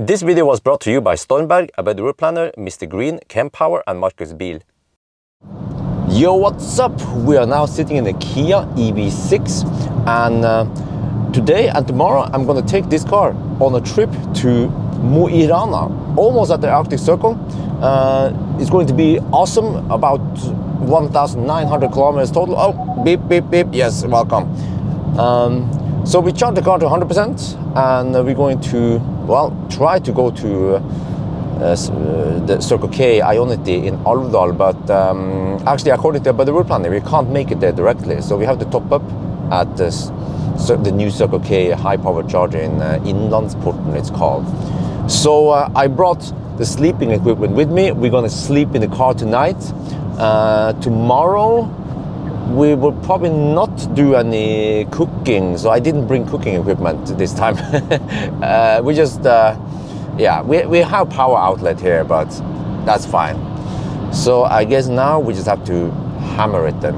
This video was brought to you by Stormberg, a better route planner, MisterGreen, Kempower and Marcus Bil. Yo, what's up? We are now sitting in a Kia EV6 and today and tomorrow I'm going to take this car on a trip to Rana, almost at the Arctic Circle. It's going to be awesome, about 1,900 kilometers total. Oh, beep, beep, beep. Yes, welcome. So we charge the car to 100% and we're going to, well, try to go to the Circle K Ioniq in Alvdal, but actually according to the route planner we can't make it there directly, so we have to top up at the new Circle K high power charger in Nyland it's called. So I brought the sleeping equipment with me. We're gonna sleep in the car tonight. Tomorrow we will probably not do any cooking, so I didn't bring cooking equipment this time. We just yeah, we have power outlet here, but that's fine. So I guess now we just have to hammer it then.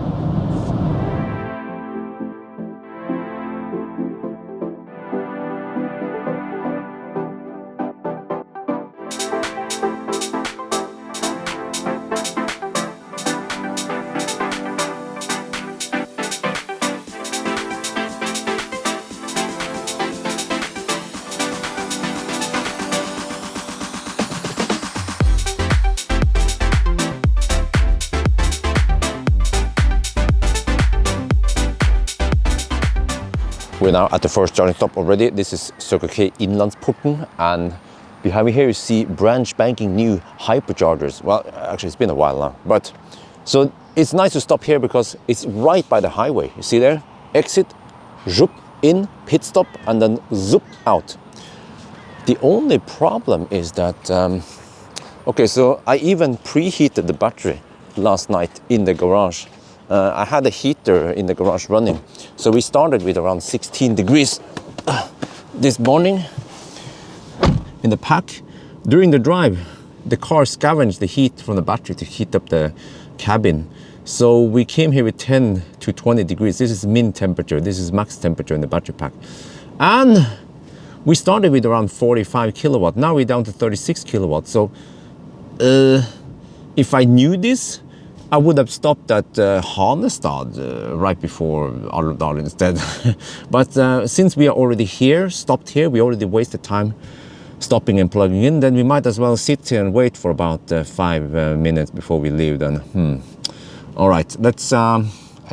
We're now at the first charging stop already. This is Circle K Innlandsporten, and behind me here you see brand spanking new hyperchargers. Well, actually it's been a while now, but so it's nice to stop here because it's right by the highway. You see there? Exit, zoop in, pit stop, and then zoop out. The only problem is that, okay, so I even preheated the battery last night in the garage. I had a heater in the garage running, so we started with around 16 degrees this morning in the pack. During the drive, the car scavenged the heat from the battery to heat up the cabin. So we came here with 10 to 20 degrees. This is min temperature, this is max temperature in the battery pack. And we started with around 45 kilowatt. Now we're down to 36 kilowatts. So if I knew this, I would have stopped at Hanestad right before Alvdal instead. But since we are already here, stopped here, we already wasted time stopping and plugging in, then we might as well sit here and wait for about 5 minutes before we leave then. All right, let's, I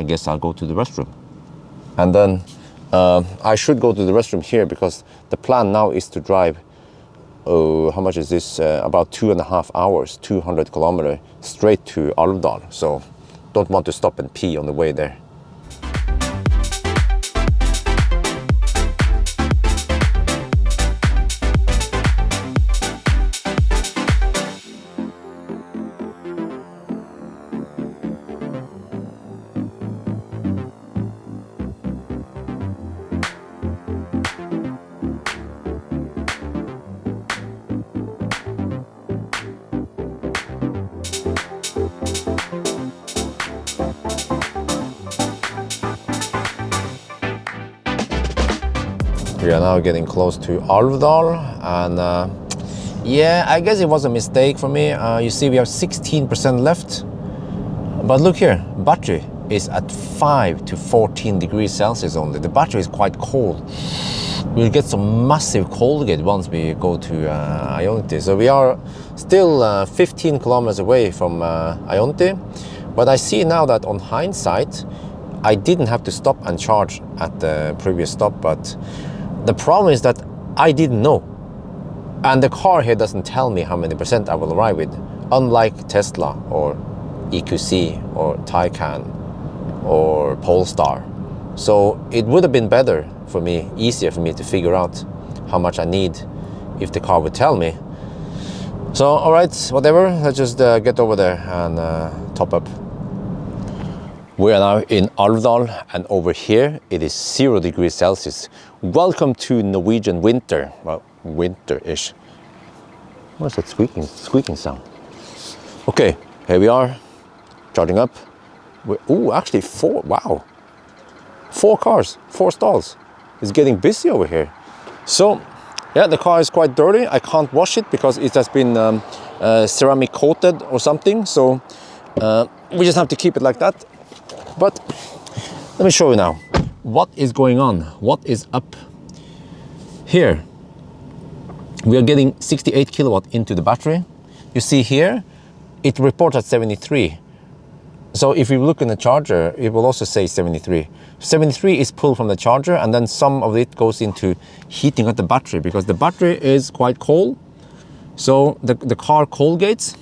guess I'll go to the restroom. And then I should go to the restroom here because the plan now is to drive, how much is this? About 2.5 hours, 200 kilometers straight to Alvdal. So don't want to stop and pee on the way there. We are now getting close to Alvdal, and yeah, I guess it was a mistake for me. You see we have 16% left, but look here, battery is at 5 to 14 degrees Celsius only. The battery is quite cold. We'll get some massive cold gate once we go to Ioniq. So we are still 15 kilometers away from Ioniq, but I see now that on hindsight, I didn't have to stop and charge at the previous stop, but the problem is that I didn't know. And the car here doesn't tell me how many percent I will arrive with, unlike Tesla or EQC or Taycan or Polestar. So it would have been better for me, easier for me to figure out how much I need if the car would tell me. So, all right, whatever, let's just get over there and top up. We are now in Alvdal, and over here it is 0 degrees Celsius. Welcome to Norwegian winter. Well, winter-ish. What's that squeaking sound? Okay, here we are, charging up. Oh, actually 4, wow. 4 cars, 4 stalls. It's getting busy over here. So Yeah, the car is quite dirty. I can't wash it because it has been ceramic coated or something. So we just have to keep it like that. But let me show you now. What is going on? What is up here? We are getting 68 kilowatt into the battery. You see here, it reports at 73. So if you look in the charger, it will also say 73. 73 is pulled from the charger, and then some of it goes into heating up the battery because the battery is quite cold. So the car cold gates.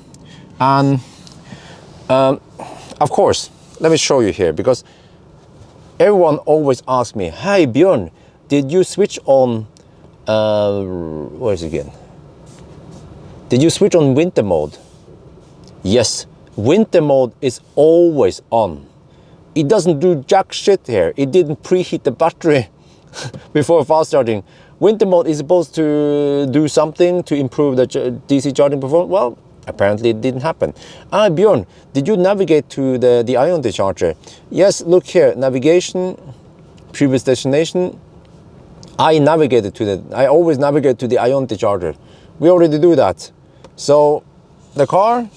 And of course, let me show you here, because everyone always asks me, hey Bjørn, did you switch on where is it again? Did you switch on winter mode? Yes, winter mode is always on. It doesn't do jack shit here. It didn't preheat the battery before fast charging. Winter mode is supposed to do something to improve the DC charging performance. Well, apparently it didn't happen. Bjørn, did you navigate to the Ioniq charger? Yes, look here, navigation, previous destination. I always navigate to the Ioniq charger. We already do that. So the car,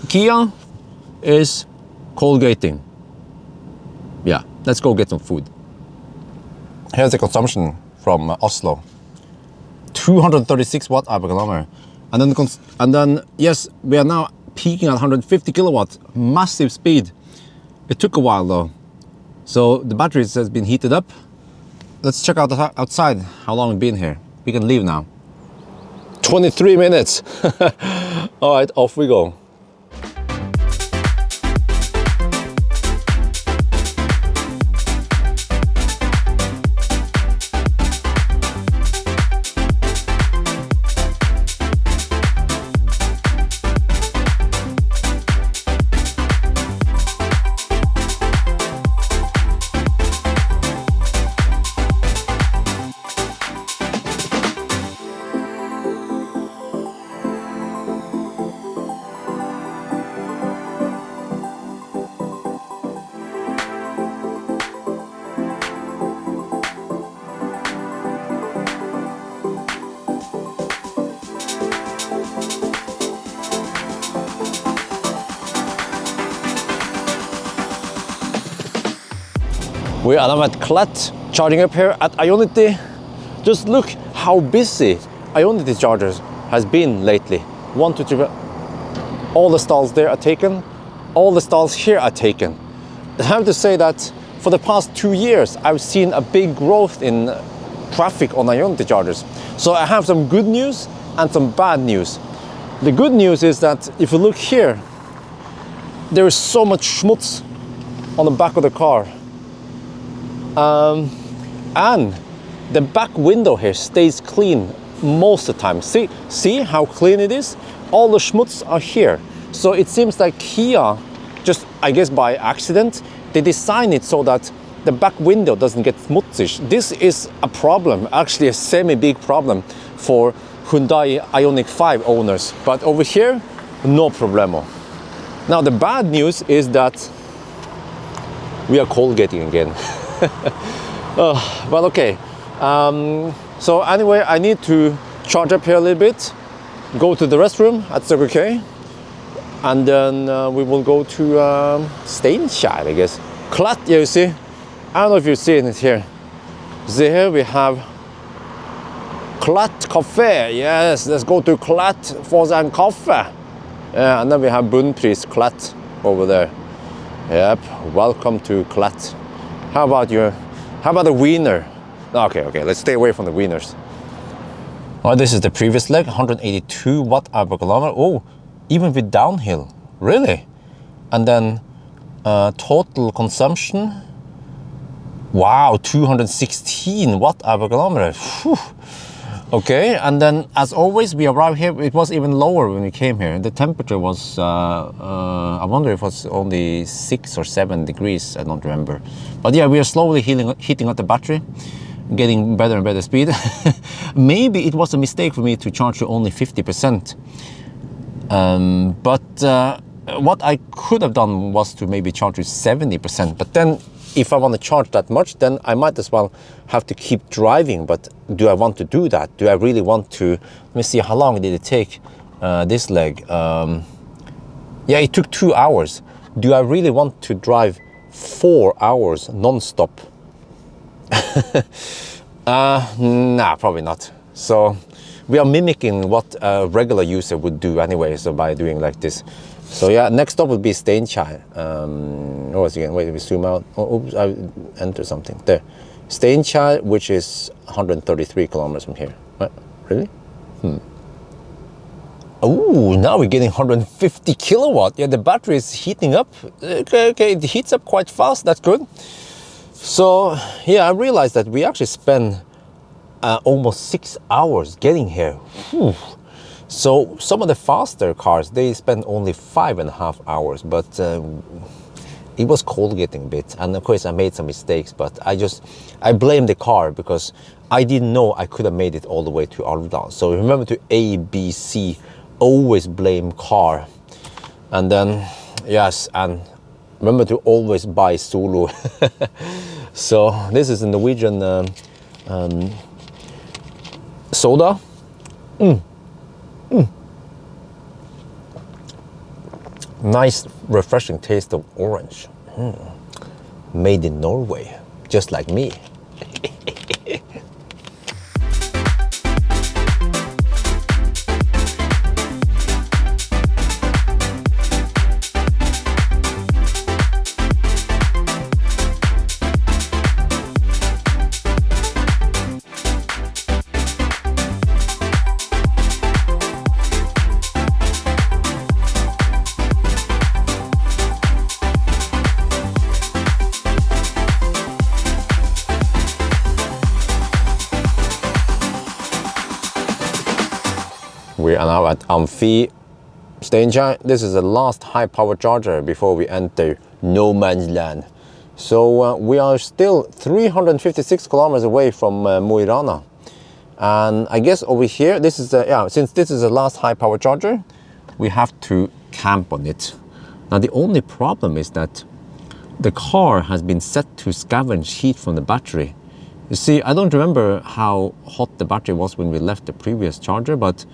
Kia, is cold gating. Yeah, let's go get some food. Here's the consumption from Oslo. 236 watt-hour per kilometer. And then, yes, we are now peaking at 150 kilowatt, massive speed. It took a while though. So the batteries has been heated up. Let's check out outside how long we've been here. We can leave now. 23 minutes. All right, off we go. We are now at Klat, charging up here at Ioniq. Just look how busy Ioniq chargers has been lately. 1, 2, 3, all the stalls there are taken. All the stalls here are taken. I have to say that for the past 2 years, I've seen a big growth in traffic on Ioniq chargers. So I have some good news and some bad news. The good news is that if you look here, there is so much schmutz on the back of the car. And the back window here stays clean most of the time. See how clean it is? All the schmutz are here. So it seems like Kia, just I guess by accident, they design it so that the back window doesn't get smutzig. This is a problem, actually a semi-big problem for Hyundai Ioniq 5 owners. But over here, no problemo. Now the bad news is that we are cold gating again. Well, okay. So anyway, I need to charge up here a little bit, go to the restroom at Circle K, and then we will go to Steinkjer, I guess. Klat, yeah, you see? I don't know if you've seen it here. See here we have Klat Cafe. Yes, let's go to Klat for some coffee. Yeah, and then we have Bunnpris Klat over there. Yep, welcome to Klat. How about the wiener? Okay, let's stay away from the wieners. Oh, this is the previous leg, 182 watt-hour per kilometer. Oh, even with downhill, really? And then total consumption, wow, 216 watt-hour per kilometer. Whew. Okay, and then as always, we arrived here, it was even lower when we came here. The temperature was, I wonder if it was only 6 or 7 degrees, I don't remember. But yeah, we are slowly heating up the battery, getting better and better speed. Maybe it was a mistake for me to charge to only 50%. But what I could have done was to maybe charge to 70%. But then if I want to charge that much, then I might as well have to keep driving. But do I want to do that? Do I really want to? Let me see, how long did it take this leg? Yeah, it took 2 hours. Do I really want to drive 4 hours non-stop? Nah, probably not. So we are mimicking what a regular user would do anyway, so by doing like this. So yeah, next stop would be Steinkjer. Again, wait, we zoom out. Oh, oops, I entered something there. Steinkjer, which is 133 kilometers from here. What? Really? Oh, now we're getting 150 kilowatt. Yeah, the battery is heating up. Okay, it heats up quite fast. That's good. So yeah, I realized that we actually spend almost 6 hours getting here. Whew. So some of the faster cars, they spend only 5.5 hours, but it was cold getting a bit. And of course I made some mistakes, but I blame the car because I didn't know I could have made it all the way to Alvdal. So remember to ABC, always blame car. And then, yes, and remember to always buy Solo. So this is a Norwegian soda. Nice, refreshing taste of orange. Made in Norway, just like me. We are now at Amphi Steinkjer. This is the last high power charger before we enter no man's land. So we are still 356 kilometers away from Mo i Rana. And I guess over here, this is since this is the last high power charger, we have to camp on it. Now the only problem is that the car has been set to scavenge heat from the battery. You see, I don't remember how hot the battery was when we left the previous charger, but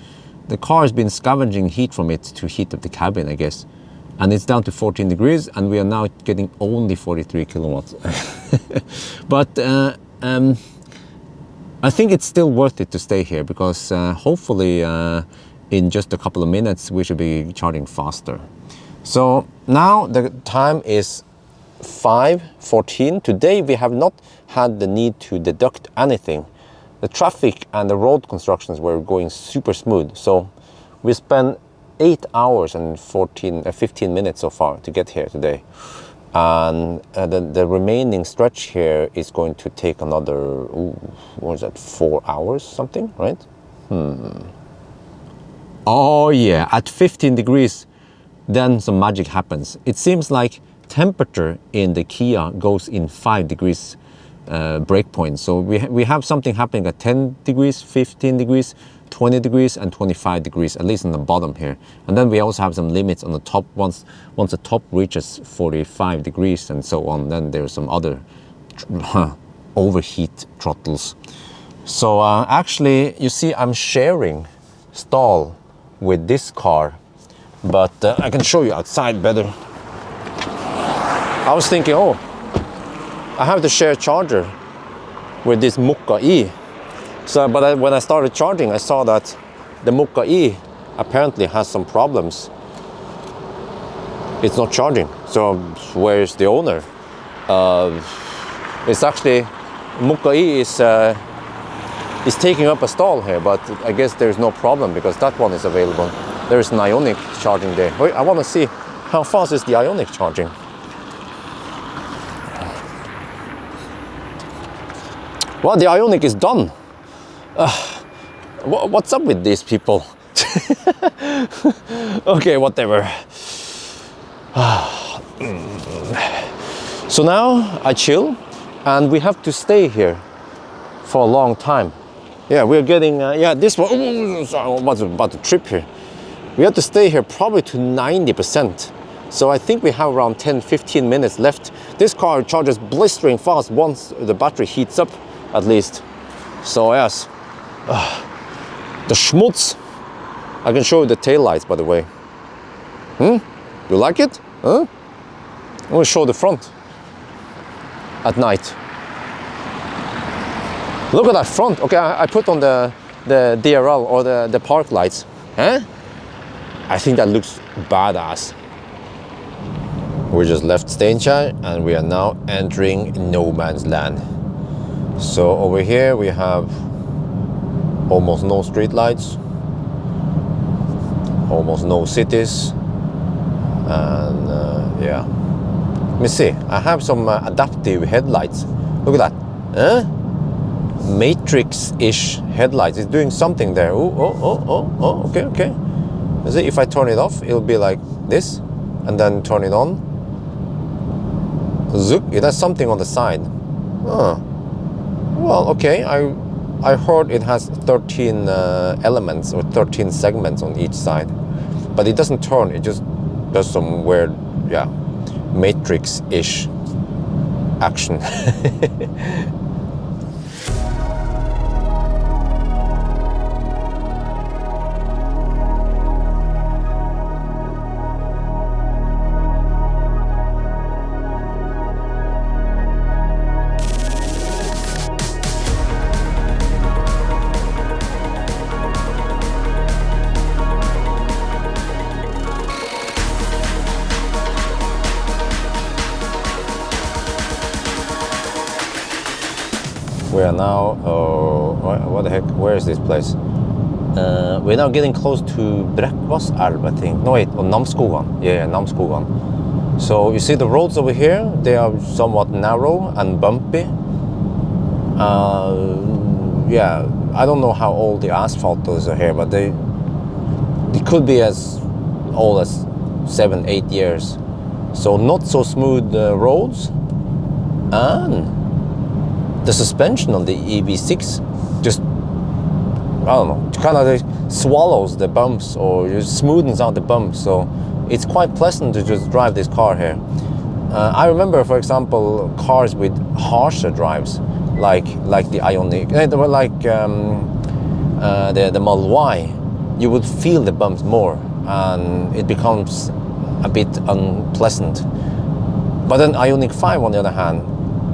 the car has been scavenging heat from it to heat up the cabin, I guess. And it's down to 14 degrees, and we are now getting only 43 kilowatts. But I think it's still worth it to stay here because hopefully in just a couple of minutes, we should be charging faster. So now the time is 5:14. Today we have not had the need to deduct anything. The traffic and the road constructions were going super smooth. So we spent 8 hours and 15 minutes so far to get here today. And the remaining stretch here is going to take another, what is that, 4 hours something, right? Oh yeah, at 15 degrees, then some magic happens. It seems like temperature in the Kia goes in 5 degrees breakpoint. So we have something happening at 10 degrees, 15 degrees, 20 degrees, and 25 degrees, at least on the bottom here. And then we also have some limits on the top. Once the top reaches 45 degrees and so on, then there's some other overheat throttles. So actually, you see, I'm sharing stall with this car, but I can show you outside better. I was thinking, oh, I have to share charger with this Mokka E. So, but when I started charging, I saw that the Mokka E apparently has some problems. It's not charging. So where's the owner? It's actually Mokka E is taking up a stall here, but I guess there's no problem because that one is available. There's an Ioniq charging there. Wait, I want to see how fast is the Ioniq charging. Well, the Ioniq is done. What's up with these people? Okay, whatever. So now I chill, and we have to stay here for a long time. Yeah, we're getting, this one, I was about to trip here. We have to stay here probably to 90%. So I think we have around 10-15 minutes left This car charges blistering fast once the battery heats up, at least. So yes, the schmutz. I can show you the tail lights, by the way. You like it? Huh? I'm gonna show the front at night. Look at that front. Okay, I put on the DRL or the park lights. Huh? I think that looks badass. We just left Steinkjer and we are now entering no man's land. So over here we have almost no street lights, almost no cities, and yeah. Let me see, I have some adaptive headlights. Look at that. Huh? Matrix-ish headlights. It's doing something there. Oh, okay. You see, if I turn it off, it'll be like this, and then turn it on. Zook, it has something on the side. Well, okay, I heard it has 13 elements or 13 segments on each side, but it doesn't turn, it just does some weird, yeah, Matrix-ish action. We are now, what the heck, where is this place? We're now getting close to Brekkvasselv, I think. No, wait, on Namsskogan. Yeah, Namsskogan. So you see the roads over here, they are somewhat narrow and bumpy. Yeah, I don't know how old the asphalt is here, but they could be as old as 7-8 years. So not so smooth roads, and the suspension on the EV6 just, I don't know, kind of swallows the bumps or just smoothens out the bumps. So it's quite pleasant to just drive this car here. I remember, for example, cars with harsher drives, like the Ioniq, like the Model Y. You would feel the bumps more, and it becomes a bit unpleasant. But then Ioniq 5, on the other hand,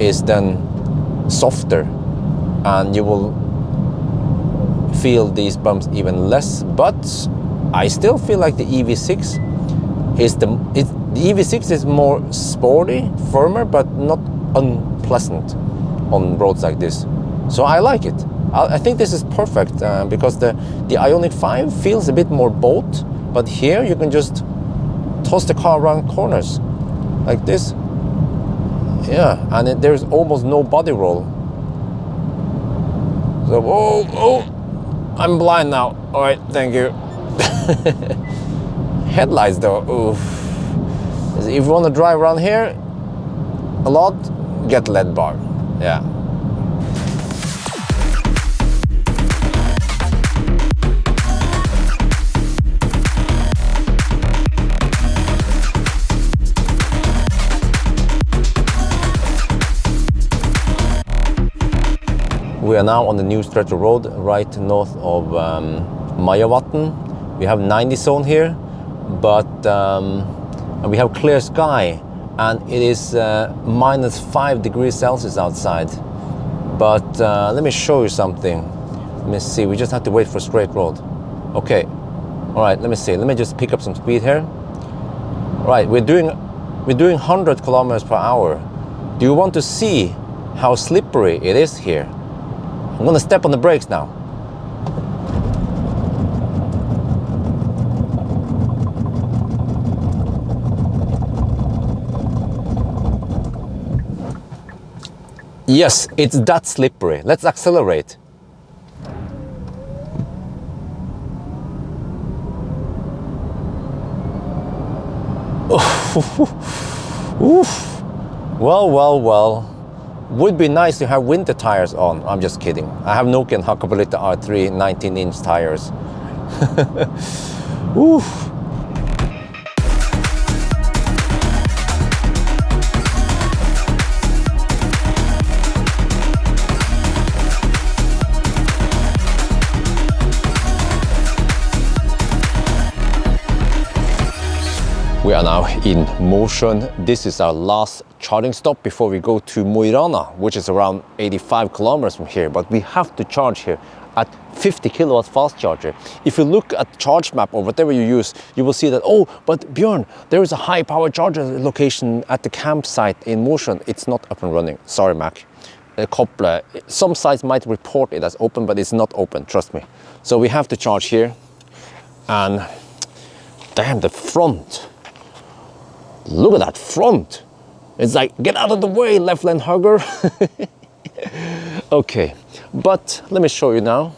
is then softer, and you will feel these bumps even less. But I still feel like the EV6 is the EV6 is more sporty, firmer, but not unpleasant on roads like this. So I like it. I think this is perfect because the Ioniq 5 feels a bit more boat, but here you can just toss the car around corners like this. Yeah, and there's almost no body roll. So, oh, I'm blind now. All right, thank you. Headlights though, oof. If you want to drive around here a lot, get LED bar. Yeah. We are now on the new stretch of road right north of Majavatn. We have 90 zone here, but we have clear sky, and it is -5 degrees Celsius outside. But let me show you something. Let me see, we just have to wait for straight road. Okay, all right, let me see. Let me just pick up some speed here. All right, we're doing 100 kilometers per hour. Do you want to see how slippery it is here? I'm gonna step on the brakes now. Yes, it's that slippery. Let's accelerate. Oof. Well. Would be nice to have winter tires on. I'm just kidding. I have Nokian Hakkapeliitta R3 19-inch tires. Oof. We are now in motion. This is our last charging stop before we go to Rana, which is around 85 kilometers from here. But we have to charge here at 50 kilowatt fast charger. If you look at charge map or whatever you use, you will see that, oh, but Bjørn, there is a high power charger location at the campsite in motion. It's not up and running. Sorry, Mac. Some sites might report it as open, but it's not open, trust me. So we have to charge here. And damn, the front. Look at that front. It's like, get out of the way, left lane hugger. Okay, but let me show you now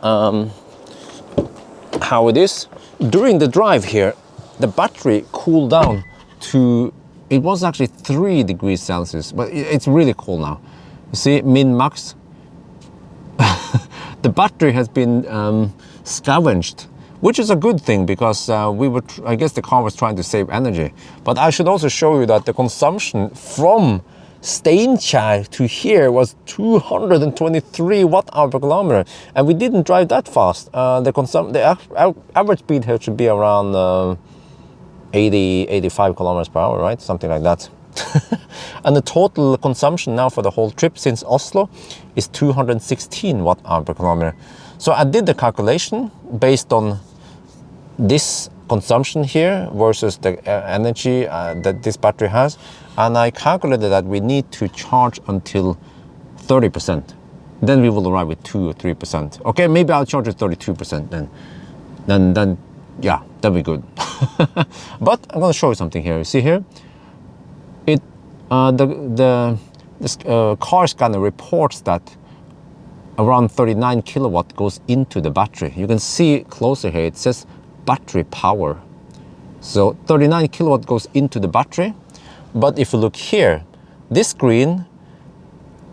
how it is. During the drive here, the battery cooled down to, it was actually 3 degrees Celsius, but it's really cool now. You see, min max. The battery has been scavenged, which is a good thing because I guess the car was trying to save energy. But I should also show you that the consumption from Steinkjer to here was 223 watt-hour per kilometer, and we didn't drive that fast. The average speed here should be around 85 kilometers per hour, right? Something like that. And the total consumption now for the whole trip since Oslo is 216 watt-hour per kilometer. So I did the calculation based on this consumption here versus the energy that this battery has, and I calculated that we need to charge until 30%. Then we will arrive with 2 or 3%. Okay, maybe I'll charge at 32% then yeah, that'll be good. But I'm going to show you something here. You see here, this car scanner reports that around 39 kilowatt goes into the battery. You can see closer here, it says battery power. So 39 kilowatt goes into the battery. But if you look here, this screen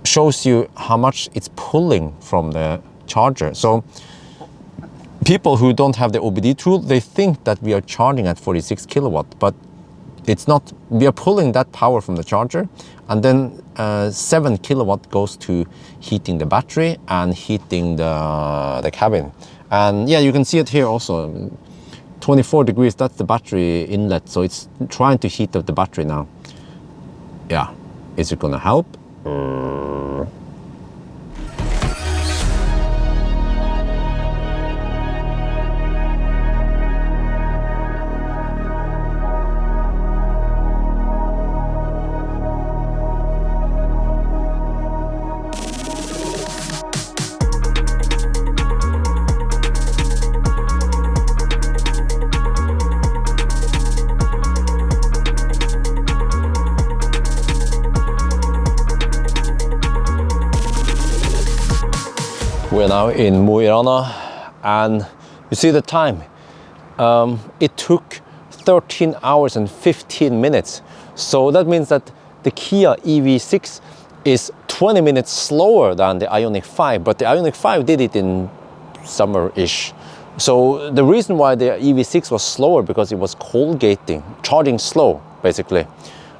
shows you how much it's pulling from the charger. So people who don't have the OBD tool, they think that we are charging at 46 kilowatt, but it's not. We are pulling that power from the charger, and then 7 kilowatt goes to heating the battery and heating the cabin. And yeah, you can see it here also. 24 degrees, that's the battery inlet, so it's trying to heat up the battery now. Yeah, is it gonna help? We're now in Rana, and you see the time. It took 13 hours and 15 minutes. So that means that the Kia EV6 is 20 minutes slower than the Ioniq 5, but the Ioniq 5 did it in summer-ish. So the reason why the EV6 was slower because it was cold gating, charging slow, basically.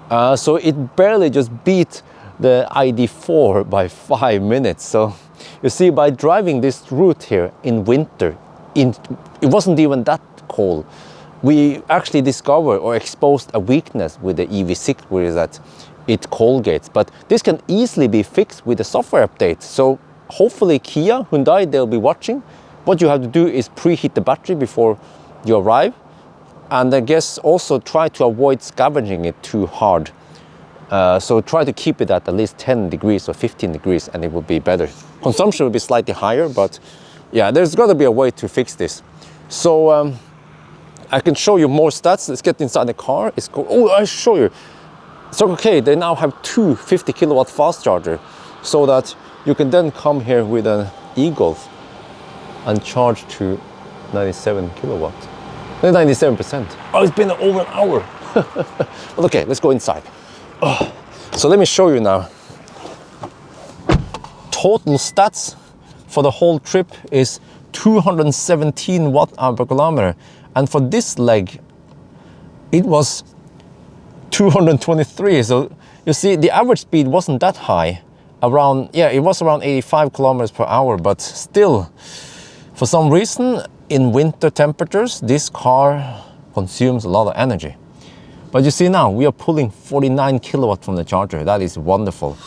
So it barely just beat the ID4 by 5 minutes. So you see, by driving this route here in winter, it wasn't even that cold. We actually discovered or exposed a weakness with the EV6, where is that it cold gates. But this can easily be fixed with a software update. So hopefully Kia, Hyundai, they'll be watching. What you have to do is preheat the battery before you arrive. And I guess also try to avoid scavenging it too hard. So try to keep it at least 10 degrees or 15 degrees and it will be better. Consumption will be slightly higher, but yeah, there's got to be a way to fix this. So I can show you more stats. Let's get inside the car. Oh, I'll show you. So okay, they now have 2 50 kilowatt fast charger, so that you can then come here with an e-Golf and charge to 97 kilowatt. 97%. Oh, it's been over an hour. But okay, let's go inside. Oh, so let me show you now. Total stats for the whole trip is 217 watt-hour per kilometer, and for this leg it was 223. So you see, the average speed wasn't that high, around, yeah, it was around 85 kilometers per hour, but still, for some reason in winter temperatures this car consumes a lot of energy. But you see now, we are pulling 49 kilowatt from the charger. That is wonderful.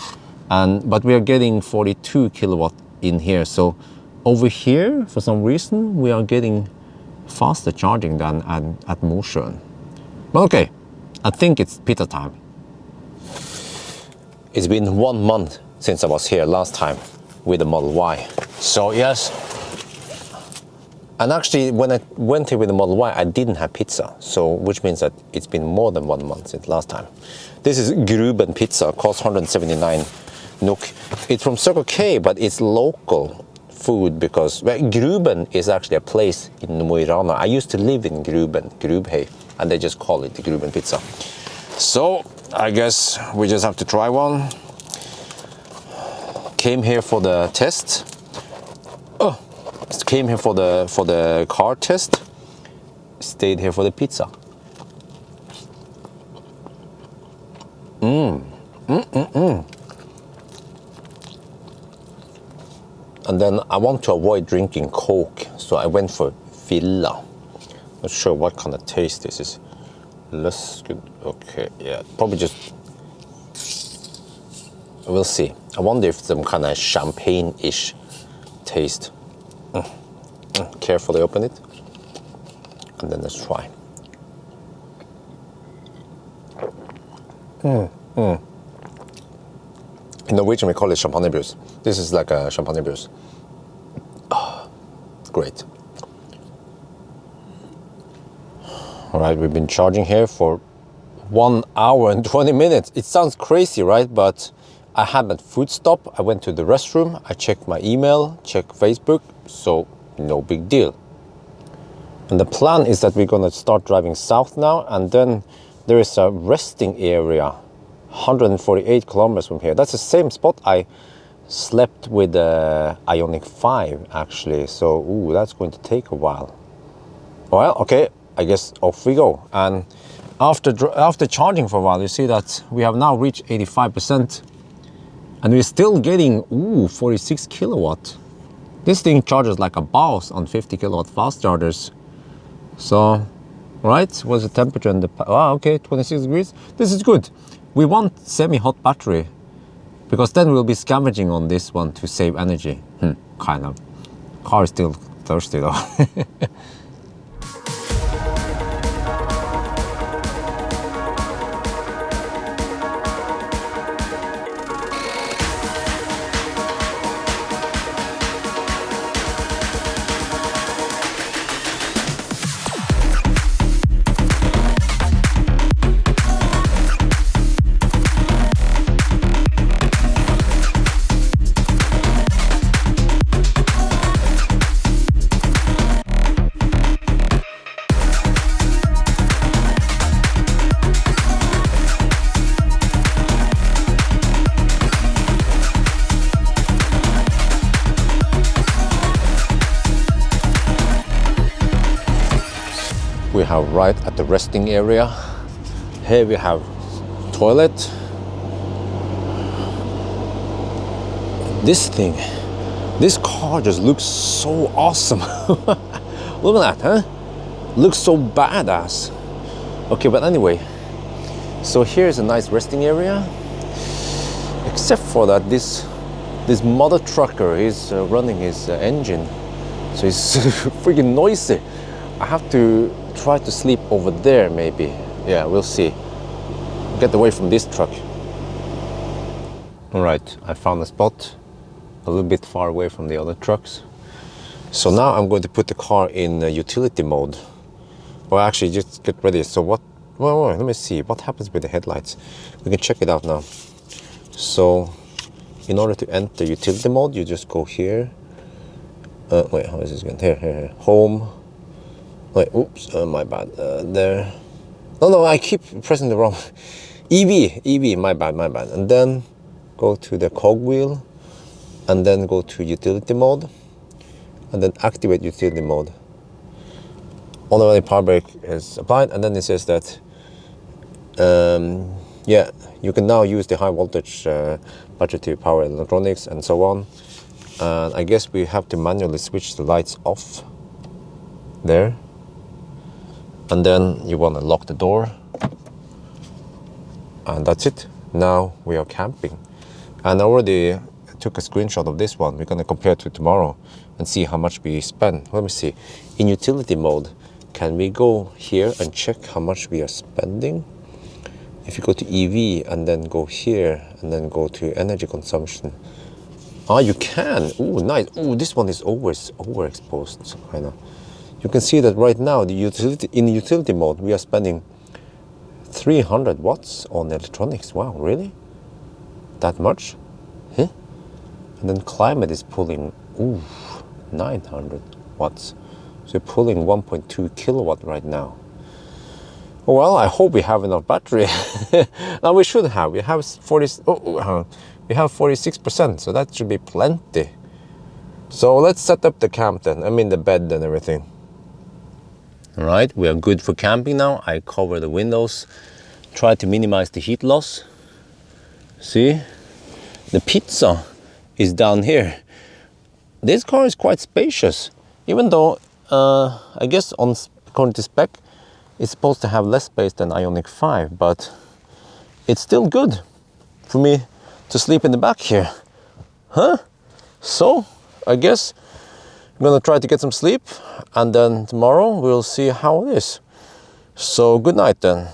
But we are getting 42 kilowatt in here. So over here, for some reason, we are getting faster charging than at Mosjøen. But okay, I think it's pizza time. It's been 1 month since I was here last time with the Model Y. So yes, and actually when I went here with the Model Y, I didn't have pizza. So which means that it's been more than 1 month since last time. This is Gruben pizza, costs 179 NOK. It's from Circle K, but it's local food because Gruben is actually a place in Rana. I used to live in Grubhei, and they just call it the Gruben pizza. So I guess we just have to try one. Came here for the test. Came here for the car test. Stayed here for the pizza. And then I want to avoid drinking Coke, so I went for Villa. Not sure what kind of taste this is. Less good. Okay, yeah, probably just. We'll see. I wonder if some kind of champagne-ish taste. Carefully open it, and then let's try. In Norwegian, we call it champagnebrus. This is like a champagnebrus. Great. All right, we've been charging here for 1 hour and 20 minutes. It sounds crazy, right? But I had a food stop. I went to the restroom. I checked my email, checked Facebook. So no big deal. And the plan is that we're gonna start driving south now, and then there is a resting area 148 kilometers from here. That's the same spot I slept with the Ioniq 5 actually. So that's going to take a while. Well, okay, I guess off we go. And after charging for a while, you see that we have now reached 85%, and we're still getting 46 kilowatt. This thing charges like a boss on 50 kilowatt fast chargers. So, right, what's the temperature in the... okay, 26 degrees. This is good. We want semi-hot battery, because then we'll be scavenging on this one to save energy. Kind of. Car is still thirsty though. We have right at the resting area. Here we have toilet. This thing, this car just looks so awesome. Look at that, huh? Looks so badass. Okay, but anyway, so here's a nice resting area. Except for that, this mother trucker is running his engine, so it's freaking noisy. I have to try to sleep over there maybe. Yeah, we'll see. Get away from this truck. All right, I found a spot a little bit far away from the other trucks. So now I'm going to put the car in utility mode. Or actually just get ready. So what, well, let me see what happens with the headlights. We can check it out now. So in order to enter utility mode, you just go here. Wait, how is this going? Here. Home. Wait, oops, my bad. There. No, I keep pressing the wrong. EV, my bad. And then go to the cogwheel, and then go to utility mode, and then activate utility mode. Automatic power brake is applied, and then it says that, yeah, you can now use the high voltage battery to power electronics and so on. And I guess we have to manually switch the lights off there. And then you want to lock the door. And that's it. Now we are camping. And I already took a screenshot of this one. We're going to compare to tomorrow and see how much we spend. Let me see. In utility mode, can we go here and check how much we are spending? If you go to EV and then go here and then go to energy consumption. Ah, you can. Oh, nice. Oh, this one is always overexposed. I know. You can see that right now, in the utility mode, we are spending 300 watts on electronics. Wow, really? That much? Huh? And then climate is pulling 900 watts. So you're pulling 1.2 kilowatt right now. Well, I hope we have enough battery. Now we should have. We have 46%, so that should be plenty. So let's set up the camp then. I mean the bed and everything. All right, we are good for camping now. I cover the windows, try to minimize the heat loss. See, the pizza is down here. This car is quite spacious, even though I guess according to spec, it's supposed to have less space than Ioniq 5, but it's still good for me to sleep in the back here. Huh? So, I guess I'm gonna try to get some sleep, and then tomorrow we'll see how it is. So good night then.